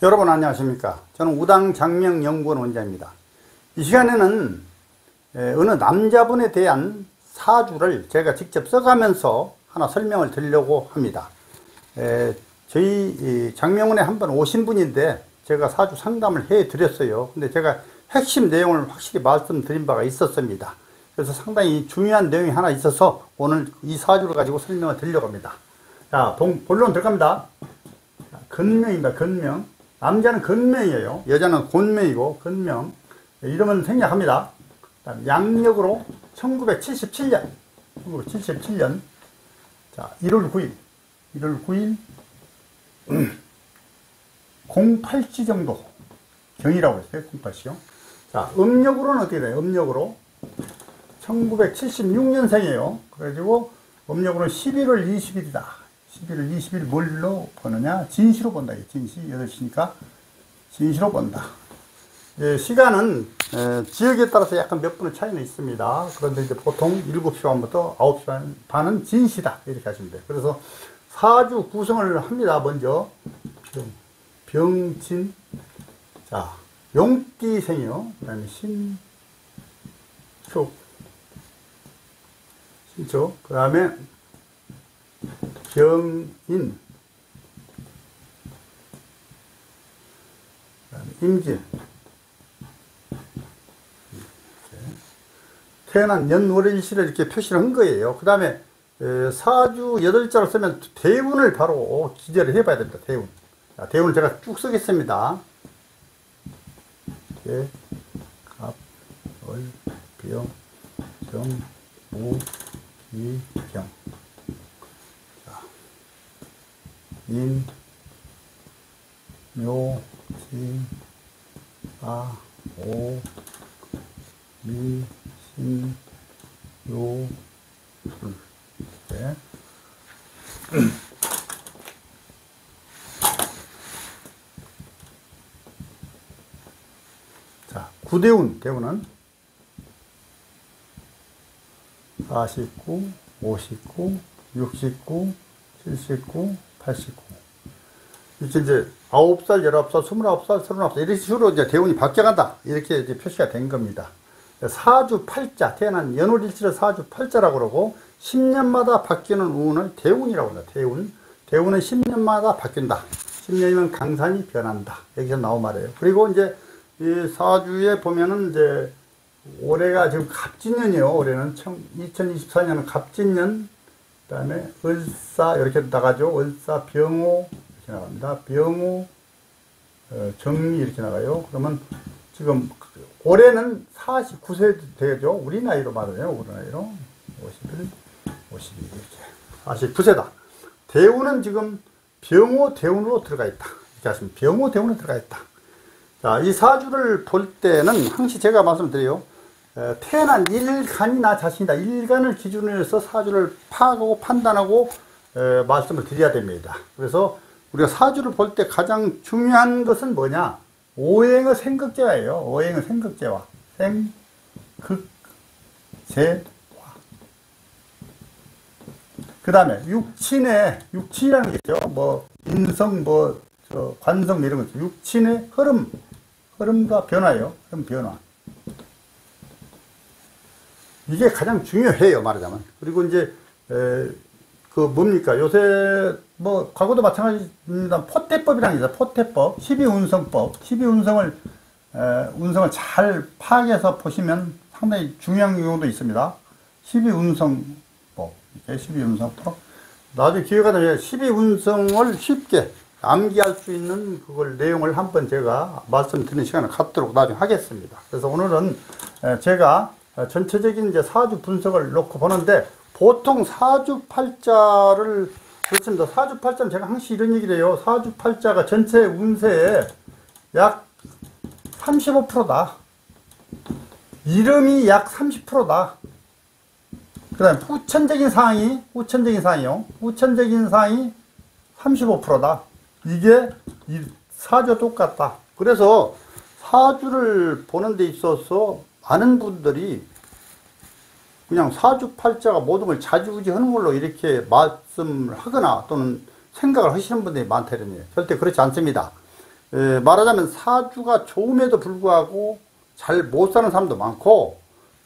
여러분 안녕하십니까. 저는 우당장명연구원 원장입니다. 이 시간에는 어느 남자분에 대한 사주를 제가 직접 써가면서 하나 설명을 드리려고 합니다. 저희 장명원에 한번 오신 분인데 제가 사주 상담을 해 드렸어요. 근데 제가 핵심 내용을 확실히 말씀드린 바가 있었습니다. 그래서 상당히 중요한 내용이 하나 있어서 오늘 이 사주를 가지고 설명을 드리려고 합니다. 자, 본론 들어갑니다. 근명입니다. 근명. 남자는 근명이에요. 여자는 곤명이고 근명. 이름은 생략합니다. 양력으로 1977년 자 1월 9일 08시 정도 경이라고 했어요. 08시요. 자 음력으로는 어떻게 돼요? 음력으로 1976년생이에요. 그래가지고 음력으로는 11월 20일이다. 11월 20일 뭘로 보느냐? 진시로 본다. 진시 8시니까 진시로 본다. 시간은 지역에 따라서 약간 몇 분의 차이는 있습니다. 그런데 이제 보통 7시 반부터 9시 반은 진시다. 이렇게 하시면 돼요. 그래서 사주 구성을 합니다. 먼저 병진, 자 용띠생이요. 그 다음에 신축, 그 다음에 병인, 임진, 태어난 연월일시를 이렇게 표시를 한 거예요. 그 다음에 사주 8자를 쓰면 대운을 바로 기재를 해봐야 됩니다. 대운. 자, 대운을 제가 쭉 쓰겠습니다. 갑, 월, 병, 정, 무, 기, 경. 인, 묘, 진, 아, 오, 미, 신, 요, 술. 네. 자, 대운은 49, 59, 69, 79, 89. 이제 9살, 19살, 29살, 39살, 이런 식으로 이제 대운이 바뀌어간다. 이렇게 이제 표시가 된 겁니다. 사주 팔자, 태어난 연월일치를 사주 팔자라고 그러고, 10년마다 바뀌는 운을 대운이라고 합니다. 대운은 10년마다 바뀐다. 10년이면 강산이 변한다. 여기서 나온 말이에요. 그리고 이제 이 사주에 보면은 이제 올해가 지금 갑진년이요. 올해는 2024년은 갑진년, 그 다음에 을사 이렇게 나가죠. 을사, 병호 이렇게 나갑니다. 병호, 정미 이렇게 나가요. 그러면 지금 올해는 49세 되죠. 우리 나이로 말해요. 우리 나이로 51, 52 이렇게 49세다. 대운은 지금 병호 대운으로 들어가 있다. 이렇게 하시면 병호 대운으로 들어가 있다. 자, 이 사주를 볼 때는 항시 제가 말씀드려요. 태어난 일간이 나 자신이다. 일간을 기준으로 해서 사주를 파악하고 판단하고 말씀을 드려야 됩니다. 그래서 우리가 사주를 볼 때 가장 중요한 것은 뭐냐? 오행의 생극재화예요. 오행의 생극재화. 생극재화. 그 다음에 육친이라는 게 있죠. 뭐 인성, 관성 이런 거. 육친의 흐름과 변화예요. 흐름 변화. 이게 가장 중요해요, 말하자면. 그리고 이제, 뭡니까. 요새, 과거도 마찬가지입니다. 포태법이라는 게 있어요. 포태법. 12운성법. 12운성을, 운성을 잘 파악해서 보시면 상당히 중요한 경우도 있습니다. 12운성법. 12운성법. 나중에 기회가 되면 12운성을 쉽게 암기할 수 있는 그걸 내용을 한번 제가 말씀드리는 시간을 갖도록 나중에 하겠습니다. 그래서 오늘은 제가 전체적인 이제 사주 분석을 놓고 보는데, 보통 사주팔자를, 그렇습니다. 사주팔자는 제가 항상 이런 얘기를 해요. 사주팔자가 전체 운세의 약 35%다. 이름이 약 30%다. 그 다음에 후천적인 사항이요. 후천적인 사항이 35%다. 이게 사주와 똑같다. 그래서 사주를 보는 데 있어서 많은 분들이 그냥 사주팔자가 모든 걸 자주우지 하는 걸로 이렇게 말씀을 하거나 또는 생각을 하시는 분들이 많다는 얘기예요. 절대 그렇지 않습니다. 말하자면 사주가 좋음에도 불구하고 잘 못 사는 사람도 많고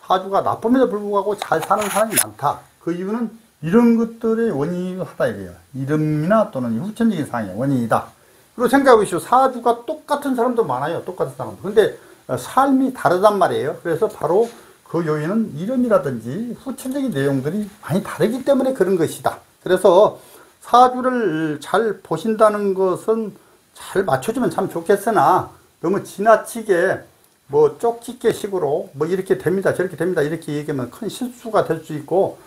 사주가 나쁨에도 불구하고 잘 사는 사람이 많다. 그 이유는 이런 것들의 원인이하다 이래요. 이름이나 또는 후천적인 상황의 원인이다. 그리고 생각해보시오. 사주가 똑같은 사람도 많아요. 똑같은 사람도. 근데 삶이 다르단 말이에요. 그래서 바로 그 요인은 이름이라든지 후천적인 내용들이 많이 다르기 때문에 그런 것이다. 그래서 사주를 잘 보신다는 것은 잘 맞춰주면 참 좋겠으나 너무 지나치게 뭐 쪽집게 식으로 뭐 이렇게 됩니다 저렇게 됩니다 이렇게 얘기하면 큰 실수가 될 수 있고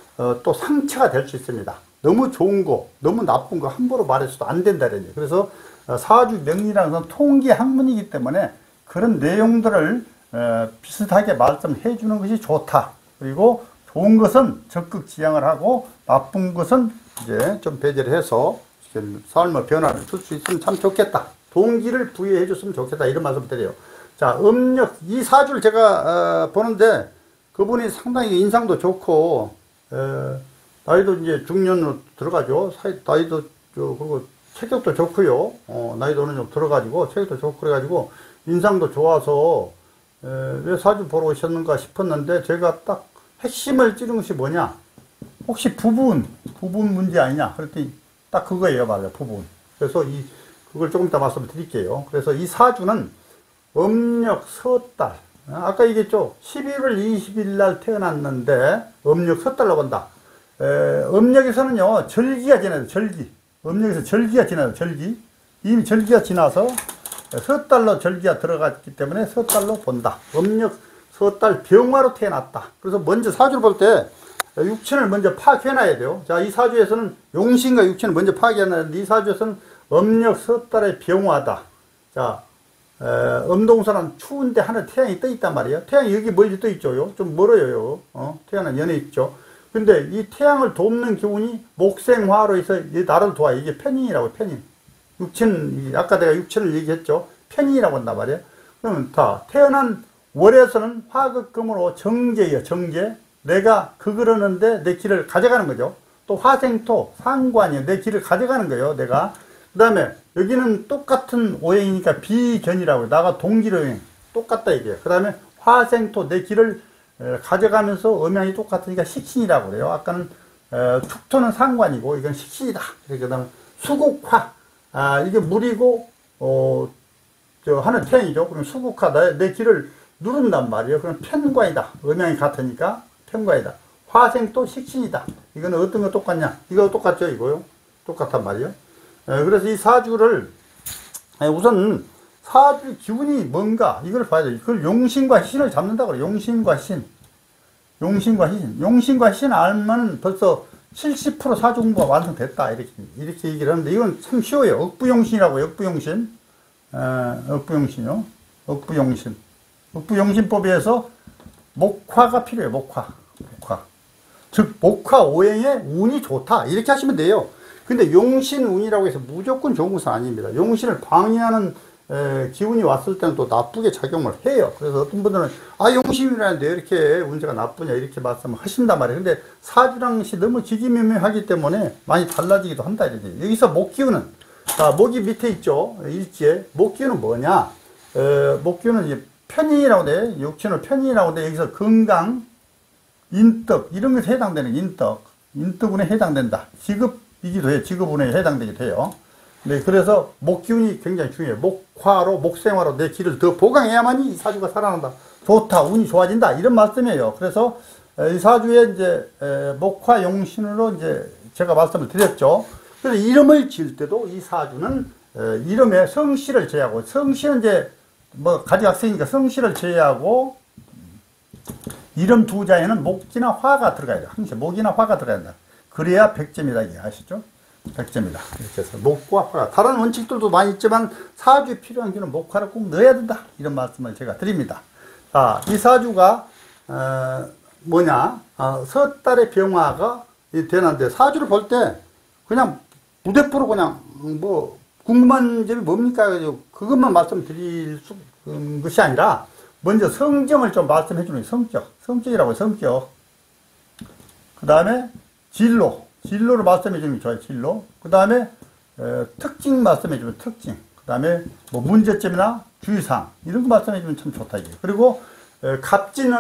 또 상처가 될 수 있습니다. 너무 좋은 거 너무 나쁜 거 함부로 말해서도 안 된다는 얘기예요. 그래서 사주 명리라는 건 통계 학문이기 때문에 그런 내용들을 비슷하게 말씀해 주는 것이 좋다. 그리고 좋은 것은 적극 지향을 하고 나쁜 것은 이제 좀 배제를 해서 삶의 변화를 줄 수 있으면 참 좋겠다. 동기를 부여해 줬으면 좋겠다. 이런 말씀 드려요. 자, 음력 이 사주를 제가 보는데 그분이 상당히 인상도 좋고 나이도 이제 중년으로 들어가죠. 나이도 그리고 체격도 좋고요. 나이도 어느 정도 들어가지고 체격도 좋고 그래가지고 인상도 좋아서 왜 사주 보러 오셨는가 싶었는데 제가 딱 핵심을 찌른 것이 뭐냐? 혹시 부분 문제 아니냐? 그랬더니 딱 그거예요, 맞아요, 부분. 그래서 그걸 조금 이따 말씀을 드릴게요. 그래서 이 사주는 음력 서달, 아까 얘기했죠. 11월 20일 날 태어났는데 음력 서달로 본다. 음력에서는요 절기가 지나요. 절기. 음력에서 절기가 지나요. 절기. 이미 절기가 지나서 서달로 절기가 들어갔기 때문에 서달로 본다. 음력 서달 병화로 태어났다. 그래서 먼저 사주를 볼 때 육친을 먼저 파악해놔야 돼요. 자, 이 사주에서는 용신과 육친을 먼저 파악해놨는데 이 사주에서는 음력 서달의 병화다. 자, 음동산은 추운데 하늘 태양이 떠 있단 말이에요. 태양이 여기 멀리 떠 있죠. 좀 멀어요. 태양은 연해 있죠. 근데 이 태양을 돕는 기운이 목생화로 해서 이 나를 도와. 이게 편인이라고, 편인. 육친, 아까 내가 육친을 얘기했죠. 편인이라고 한단 말이에요. 그러면 다 태어난 월에서는 화극금으로 정제예요. 정제. 내가 그러는데 내 길을 가져가는 거죠. 또 화생토, 상관이에요. 내 길을 가져가는 거예요. 내가. 그 다음에 여기는 똑같은 오행이니까 비견이라고요. 나가 동기로행 똑같다 이게요. 그 다음에 화생토 내 길을 가져가면서 음양이 똑같으니까 식신이라고 그래요. 아까는 축토는 상관이고 이건 식신이다. 그 다음에 수국화, 이게 물이고 하는 태양이죠. 그럼 수국화 내 길을 누른단 말이에요. 그럼 편관이다. 음양이 같으니까 편관이다. 화생토 식신이다. 이거는 어떤 거 똑같냐? 이거 똑같죠, 이거요. 똑같단 말이에요. 그래서 이 사주를 우선 사주 기운이 뭔가 이걸 봐야 돼요. 그걸 용신과 신을 잡는다고 그래요. 용신과 신. 용신과 신. 용신과 신 알면 벌써 70% 사주 공부가 완성됐다. 이렇게 얘기를 하는데 이건 참 쉬워요. 억부용신이라고 해요. 억부용신. 억부용신이요. 억부용신. 억부용신법에서 목화가 필요해요. 목화. 즉 목화 오행의 운이 좋다. 이렇게 하시면 돼요. 근데 용신운이라고 해서 무조건 좋은 것은 아닙니다. 용신을 방해하는 기운이 왔을 때는 또 나쁘게 작용을 해요. 그래서 어떤 분들은 용신이라는데 이렇게 운세가 나쁘냐 이렇게 말씀을 하신단 말이에요. 근데 사주랑시 너무 기기묘묘하기 때문에 많이 달라지기도 한다 이러지. 여기서 목기운은 자, 목이 밑에 있죠. 일지에 목기운은 뭐냐? 목기운은 이제 편인이라고 돼. 육친을 편인이라고 돼. 여기서 건강, 인덕 이런 것에 해당되는 인덕운에 해당된다. 직업이기도 해요. 직업운에 해당되기도 해요. 네, 그래서 목기운이 굉장히 중요해요. 목화로, 목생화로 내 길을 더 보강해야만이 이 사주가 살아난다. 좋다, 운이 좋아진다. 이런 말씀이에요. 그래서 이 사주에 이제 목화 용신으로 이제 제가 말씀을 드렸죠. 그래서 이름을 지을 때도 이 사주는 이름에 성씨를 제외하고, 성씨는 이제 뭐 가지각색이니까 성씨를 제외하고 이름 두 자에는 목이나 화가 들어가야 돼요. 항상 목이나 화가 들어가야 된다. 그래야 100점이다. 이게 아시죠? 100점이다. 이렇게 해서 목과 화가. 다른 원칙들도 많이 있지만 사주에 필요한 기는 목화를 꼭 넣어야 된다. 이런 말씀을 제가 드립니다. 자, 이 사주가 뭐냐? 섣달의 병화가 되는데 사주를 볼 때 그냥 무대포로 그냥 뭐 궁금한 점이 뭡니까? 그것만 말씀드릴 것이 아니라 먼저 성정을 좀 말씀해 주는 성격. 성격이라고 해요. 성격. 그 다음에 진로를 말씀해 주는 게 좋아요. 진로. 그 다음에 특징 말씀해 주면 특징. 그 다음에 뭐 문제점이나 주의사항 이런 거 말씀해 주면 참 좋다 이게. 그리고 갑진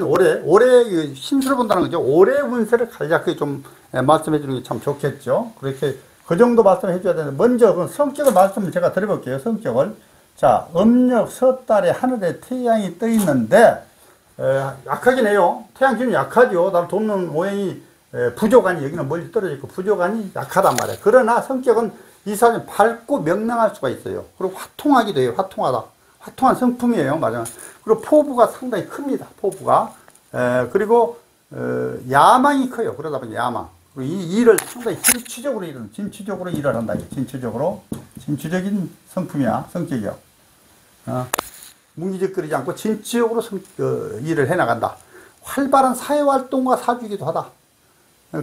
올해 신수를 본다는 거죠. 올해 운세를 간략하게 좀 말씀해 주는 게 참 좋겠죠. 그렇게 그 정도 말씀해 줘야 되는데, 먼저 그 성격을 말씀을 제가 드려볼게요. 성격을. 자, 음력 섣달에 하늘에 태양이 떠 있는데 약하긴 해요. 태양 기운이 약하죠. 나를 돕는 모양이 부족하니, 여기는 멀리 떨어져 있고 부족하니 약하단 말이에요. 그러나 성격은 이 사람이 밝고 명랑할 수가 있어요. 그리고 화통하기도 해요. 화통하다. 화통한 성품이에요. 맞아요. 그리고 포부가 상당히 큽니다. 포부가. 그리고 야망이 커요. 그러다 보니 야망. 그리고 이 일을 상당히 진취적으로 일을 한다. 진취적인 성품이야. 성격이요. 뭉기적거리지 않고 진취적으로 일을 해나간다. 활발한 사회활동과 사주이기도 하다.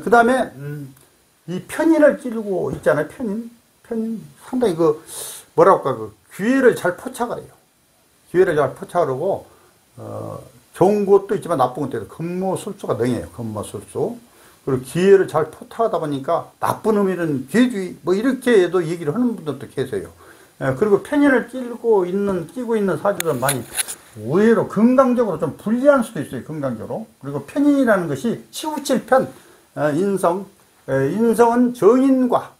그 다음에 이 편인을 찌르고 있잖아요. 편인 상당히 기회를 잘 포착을 해요. 기회를 잘 포착을 하고 좋은 것도 있지만 나쁜 것도 있어요. 근모술수가 능해요. 근모술수. 그리고 기회를 잘 포착하다 보니까 나쁜 의미는 기회주의 뭐 이렇게도 얘기를 하는 분들도 계세요. 그리고 편인을 끼고 있는 사주들은 많이 의외로 건강적으로 좀 불리할 수도 있어요. 건강적으로. 그리고 편인이라는 것이 치우칠 편, 인성은 정인과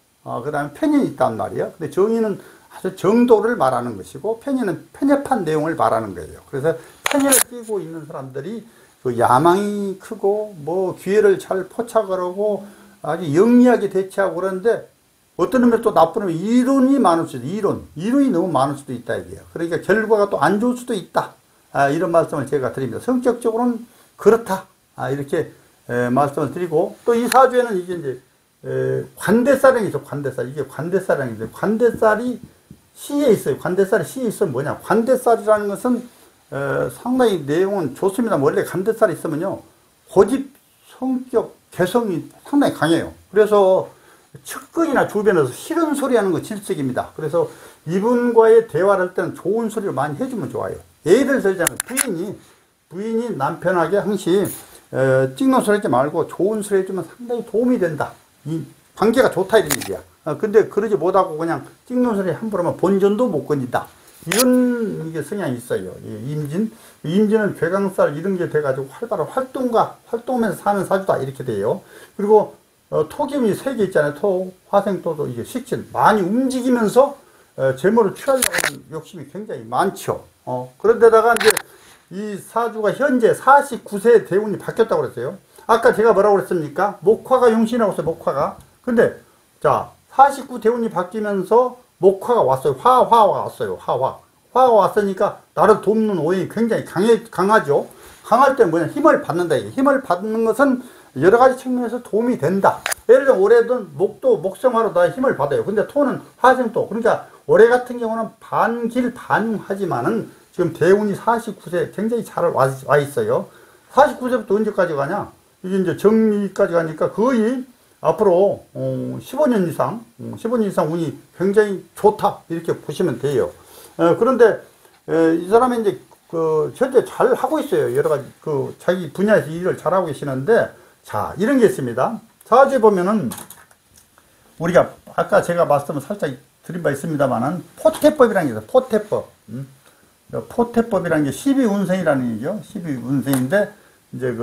그 다음에 편인이 있단 말이에요. 근데 정인은 아주 정도를 말하는 것이고, 편인은 편협한 내용을 말하는 거예요. 그래서 편인을 끼고 있는 사람들이 그 야망이 크고 뭐 기회를 잘 포착을 하고 아주 영리하게 대처하고 그러는데, 어떤 의미에서 또 나쁜 의미, 이론이 많을 수도 있다. 이론이 너무 많을 수도 있다 이게요. 그러니까 결과가 또 안 좋을 수도 있다. 이런 말씀을 제가 드립니다. 성격적으로는 그렇다. 이렇게 말씀을 드리고, 또 이 사주에는 이게 이제 관대사령이 있어. 관대살. 이게 관대사령인데, 관대살이 시에 있어요. 관대살이 시에 있으면 뭐냐? 관대살이라는 것은 상당히 내용은 좋습니다. 원래 관대살이 있으면요, 고집, 성격, 개성이 상당히 강해요. 그래서 측근이나 주변에서 싫은 소리 하는 거 질색입니다. 그래서 이분과의 대화를 할 때는 좋은 소리를 많이 해주면 좋아요. 예를 들자면 부인이 남편에게 항시 찍는 소리 하지 말고 좋은 소리 해주면 상당히 도움이 된다. 이 관계가 좋다 이런 얘기야. 근데 그러지 못하고 그냥 찍는 소리 함부로 하면 본전도 못 건진다. 이런 이게 성향이 있어요. 임진은 괴강살 이런 게 돼가지고 활발한 활동하면서 사는 사주다 이렇게 돼요. 그리고 토기운이 3개 있잖아요. 토, 화생토도 이게 식신 많이 움직이면서 재물을 취하려고 하는 욕심이 굉장히 많죠. 그런데다가 이제 이 사주가 현재 49세 대운이 바뀌었다고 그랬어요. 아까 제가 뭐라고 그랬습니까? 목화가 용신이라고 했어요. 목화가. 근데 자, 49 대운이 바뀌면서 목화가 왔어요. 화화가 왔어요. 화가 왔으니까 나를 돕는 오행이 굉장히 강하죠. 강할 때 뭐냐? 힘을 받는다. 이게. 힘을 받는 것은 여러 가지 측면에서 도움이 된다. 예를 들어 올해는 목도 목성화로 다 힘을 받아요. 근데 토는 화생토. 그러니까 올해 같은 경우는 반길반하지만은 지금 대운이 49세 굉장히 잘 와 있어요. 49세부터 언제까지 가냐? 이게 이제 정리까지 가니까 거의 앞으로 15년 이상 운이 굉장히 좋다 이렇게 보시면 돼요. 그런데 이 사람이 이제 현재 잘 하고 있어요. 여러 가지 자기 분야에서 일을 잘 하고 계시는데, 자, 이런 게 있습니다. 사주에 보면은 우리가 아까 제가 말씀을 살짝 드린 바 있습니다만은 포태법이라는 게 있어요. 포태법. 포태법이라는 게 12운생이라는 얘기죠. 12운생인데 이제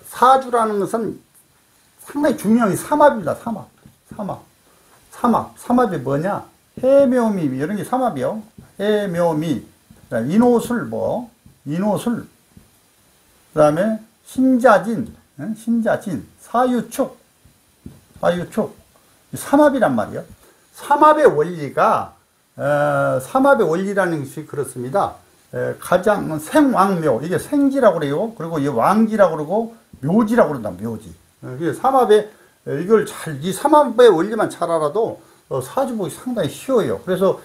사주라는 것은 상당히 중요한 게 삼합입니다. 삼합이 뭐냐? 해묘미 이런 게 삼합이요. 해묘미, 인호술 인호술, 그다음에 신자진, 사유축, 삼합이란 말이에요. 삼합의 원리라는 것이 그렇습니다. 가장 생왕묘, 이게 생지라고 그래요. 그리고 이 왕지라고 그러고 묘지라고 그런다. 묘지. 삼합의 이 삼합의 원리만 잘 알아도 사주 보기 상당히 쉬워요. 그래서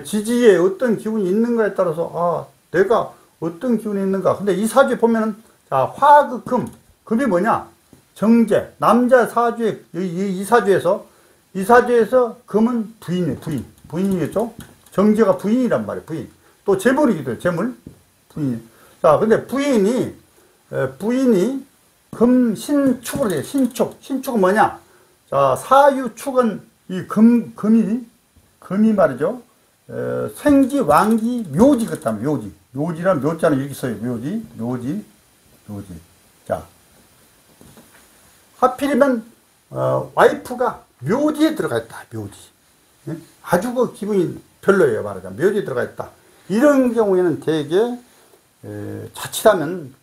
지지에 어떤 기운이 있는가에 따라서 내가 어떤 기운이 있는가. 근데 이 사주에 보면은 자, 금이 뭐냐? 정제. 남자 사주에 이 사주에서 금은 부인이겠죠? 정제가 부인이란 말이에요. 부인. 또 재물이기도 해요. 재물. 부인. 자, 근데 부인이 금 신축으로 돼요. 신축은 뭐냐? 자, 사유축은 이 금이 금이 말이죠. 생지, 왕기, 묘지 같다. 묘지. 묘지란 묘자는 이렇게 써요. 묘지, 묘지, 묘지. 자, 하필이면 와이프가 묘지에 들어가 있다. 묘지. 예? 아주 그 기분이 별로예요. 말하자면 묘지에 들어가 있다. 이런 경우에는 되게 자칫하면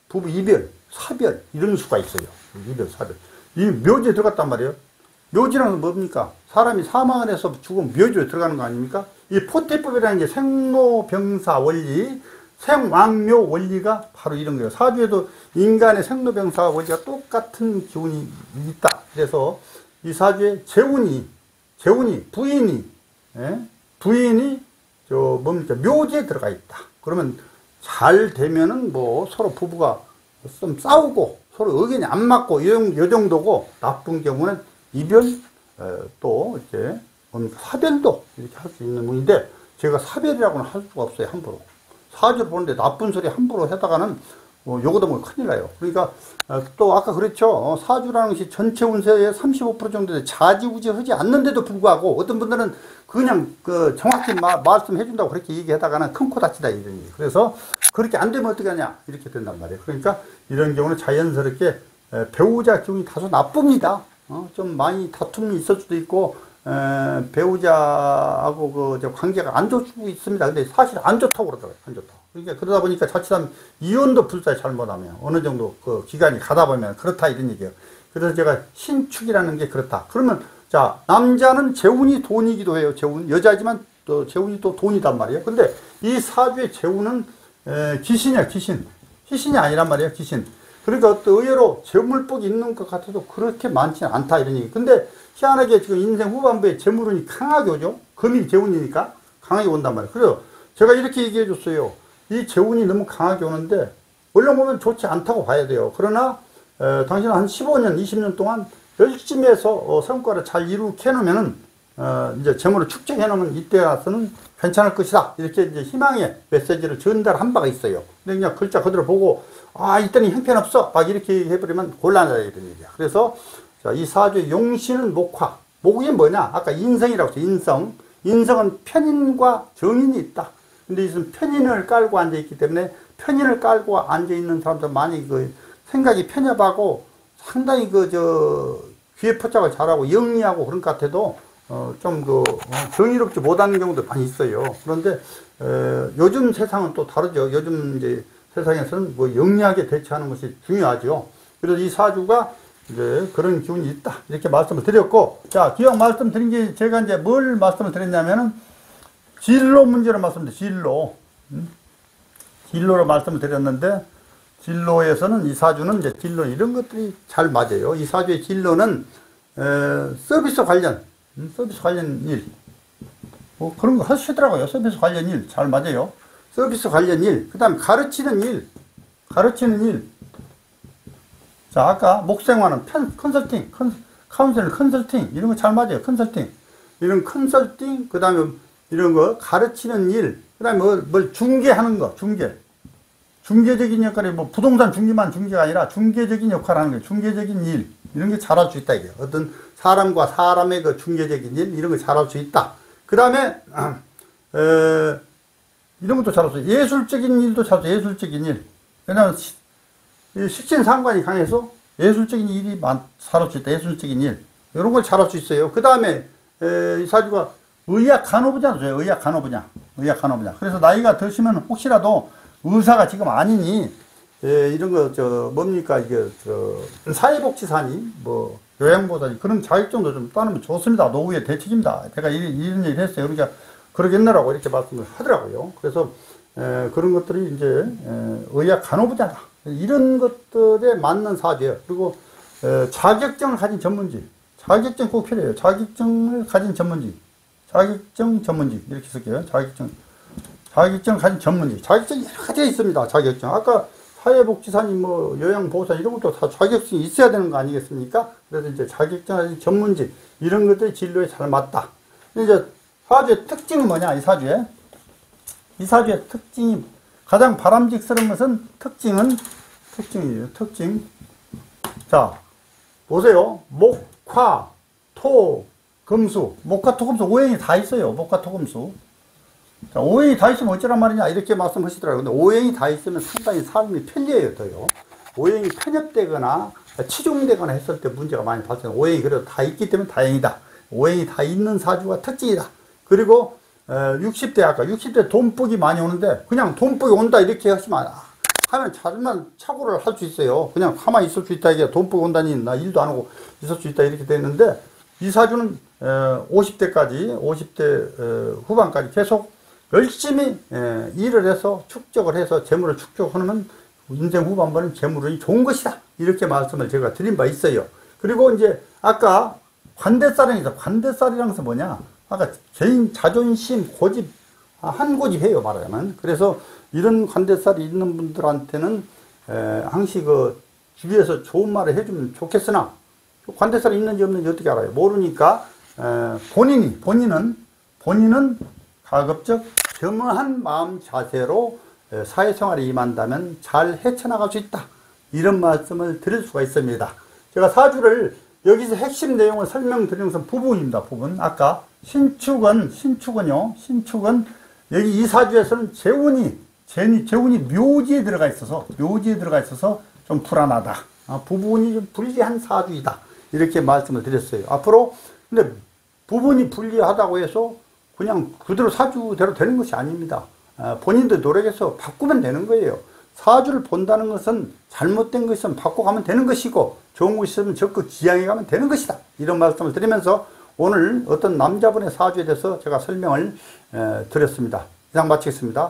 부부 이별, 사별 이런 수가 있어요. 이별, 사별. 이 묘지에 들어갔단 말이에요. 묘지라는 건 뭡니까? 사람이 사망을 해서 죽으면 묘지에 들어가는 거 아닙니까? 이 포태법이라는 게 생로병사 원리, 생왕묘 원리가 바로 이런 거예요. 사주에도 인간의 생로병사 원리가 똑같은 기운이 있다. 그래서 이 사주에 재운이 부인이 뭡니까? 묘지에 들어가 있다. 그러면 잘 되면은 뭐 서로 부부가 좀 싸우고 서로 의견이 안 맞고 이 정도고, 나쁜 경우는 이별, 또 이제 뭡니까? 사별도 이렇게 할 수 있는 분인데, 제가 사별이라고는 할 수가 없어요. 함부로 사주를 보는데 나쁜 소리 함부로 하다가는 요거도 뭐 큰일 나요. 그러니까 또 아까 그랬죠. 사주라는 것이 전체 운세의 35% 정도 좌지우지하지 않는데도 불구하고 어떤 분들은 그냥 그 정확히 말씀해 준다고 그렇게 얘기하다가는 큰 코 다치다 이러니, 그래서 그렇게 안 되면 어떻게 하냐 이렇게 된단 말이에요. 그러니까 이런 경우는 자연스럽게 배우자 기운이 다소 나쁩니다. 좀 많이 다툼이 있을 수도 있고, 배우자하고 그 관계가 안 좋을 수도 있습니다. 근데 사실 안 좋다고 그러더라고요. 안 좋다. 그러니까 그러다 보니까 자칫하면 이혼도 불사에 잘못하면 어느 정도 그 기간이 가다 보면 그렇다 이런 얘기예요. 그래서 제가 신축이라는 게 그렇다. 그러면 자, 남자는 재운이 돈이기도 해요. 재운. 여자지만 또 재운이 또 돈이단 말이에요. 근데 이 사주의 재운은 귀신이야, 귀신. 희신이 아니란 말이에요, 귀신. 그러니까 또 의외로 재물복이 있는 것 같아도 그렇게 많지는 않다 이런 얘기. 근데 희한하게 지금 인생 후반부에 재물운이 강하게 오죠. 금이 재운이니까 강하게 온단 말이에요. 그래서 제가 이렇게 얘기해 줬어요. 이 재운이 너무 강하게 오는데 얼른 보면 좋지 않다고 봐야 돼요. 그러나 당신은 한 15년, 20년 동안 열심히 해서 성과를 잘 이루게 해놓으면은 이제 재물을 축적해 놓으면 이때 와서는 괜찮을 것이다. 이렇게 이제 희망의 메시지를 전달한 바가 있어요. 근데 그냥 글자 그대로 보고 이때는 형편없어 막 이렇게 해버리면 곤란하다 이런 얘기야. 그래서 자, 이 사주의 용신은 목화. 목이 뭐냐? 아까 인성이라고 했죠. 인성. 인성은 편인과 정인이 있다. 근데 이것은 편인을 깔고 앉아있기 때문에, 편인을 깔고 앉아있는 사람들 많이 생각이 편협하고 상당히 귀에 포착을 잘하고 영리하고 그런 것 같아도 좀 정의롭지 못하는 경우도 많이 있어요. 그런데 요즘 세상은 또 다르죠. 요즘 이제 세상에서는 영리하게 대처하는 것이 중요하죠. 그래서 이 사주가 이제 그런 기운이 있다. 이렇게 말씀을 드렸고, 자, 기왕 말씀드린 게 제가 이제 뭘 말씀을 드렸냐면은 진로 문제로 말씀드렸어요. 진로로 말씀을 드렸는데, 진로에서는 이 사주는 이제 진로 이런 것들이 잘 맞아요. 이 사주의 진로는 서비스 관련 일, 그런 거 하시더라고요. 서비스 관련 일 잘 맞아요. 서비스 관련 일, 그 다음에 가르치는 일. 자, 아까 목생화는 컨설팅, 카운셀 컨설팅, 이런 거 잘 맞아요. 컨설팅. 이런 컨설팅, 그 다음에 이런 거 가르치는 일, 그 다음에 뭘 중개하는 거, 중개적인 역할이 부동산 중개만 중개가 아니라 중개적인 역할을 하는 거예요. 중개적인 일. 이런 게 잘할 수 있다, 이게. 어떤 사람과 사람의 그 중개적인 일, 이런 거 잘할 수 있다. 그 다음에, 이런 것도 잘할 수 있어요. 예술적인 일도 잘할 수 있어요. 예술적인 일. 왜냐면, 식신상관이 강해서 예술적인 일이 잘할 수 있다. 예술적인 일. 이런 걸 잘할 수 있어요. 그 다음에, 이 사주가 의학 간호분야죠. 의학 간호분야. 그래서 나이가 드시면 혹시라도 의사가 지금 아니니, 이런 거, 뭡니까, 이게, 사회복지사니, 요양보호사니, 그런 자격증도 좀 따놓으면 좋습니다. 노후의 대책입니다. 제가 이런 얘기를 했어요. 그러니까, 그러겠느라고 이렇게 말씀을 하더라고요. 그래서, 그런 것들이 이제, 의학 간호분야다. 이런 것들에 맞는 사주예요. 그리고, 자격증을 가진 전문직. 자격증 꼭 필요해요. 자격증을 가진 전문직. 이렇게 쓸게요. 자격증 가진 전문직. 자격증이 여러 가지가 있습니다. 자격증. 아까 사회복지사님, 요양보호사 이런 것도 다 자격증이 있어야 되는 거 아니겠습니까? 그래서 이제 자격증 가진 전문직. 이런 것들이 진로에 잘 맞다. 이제 사주의 특징은 뭐냐, 이 사주의 특징이, 가장 바람직스러운 것은 특징이에요. 특징. 자, 보세요. 목, 화, 토, 금수, 목화토금수, 오행이 다 있어요. 목화토금수. 자, 오행이 다 있으면 어쩌란 말이냐 이렇게 말씀하시더라고요. 근데 오행이 다 있으면 상당히 삶이 편리해요. 더요. 오행이 편협되거나 치중되거나 했을 때 문제가 많이 발생해요. 오행이 그래도 다 있기 때문에 다행이다. 오행이 다 있는 사주가 특징이다. 그리고 60대 아까 60대 돈복이 많이 오는데 그냥 돈복이 온다 이렇게 하면 자주만 착오를 할 수 있어요. 그냥 가만히 있을 수 있다. 이게 돈복이 온다니 나 일도 안 하고 있을 수 있다 이렇게 되는데 이 사주는 50대까지 50대 후반까지 계속 열심히 일을 해서 축적을 해서 재물을 축적하면 인생 후반부는 재물이 좋은 것이다. 이렇게 말씀을 제가 드린 바 있어요. 그리고 이제 아까 관대살이니까 관대살이라는 것은 뭐냐? 아까 개인 자존심 고집 한 고집해요 말하자면. 그래서 이런 관대살이 있는 분들한테는 항시 그 주위에서 좋은 말을 해주면 좋겠으나 관대살이 있는지 없는지 어떻게 알아요? 모르니까 본인은 가급적 겸허한 마음 자세로 사회생활에 임한다면 잘 헤쳐나갈 수 있다. 이런 말씀을 드릴 수가 있습니다. 제가 사주를 여기서 핵심 내용을 설명드리는 것은 부분입니다. 부분. 아까 신축은요. 신축은 여기 이 사주에서는 재운이 묘지에 들어가 있어서 좀 불안하다. 부분이 좀 불리한 사주이다. 이렇게 말씀을 드렸어요. 앞으로 근데 부분이 불리하다고 해서 그냥 그대로 사주대로 되는 것이 아닙니다. 본인도 노력해서 바꾸면 되는 거예요. 사주를 본다는 것은 잘못된 것은 바꿔가면 되는 것이고 좋은 것이 있으면 적극 지향해 가면 되는 것이다. 이런 말씀을 드리면서 오늘 어떤 남자분의 사주에 대해서 제가 설명을 드렸습니다. 이상 마치겠습니다.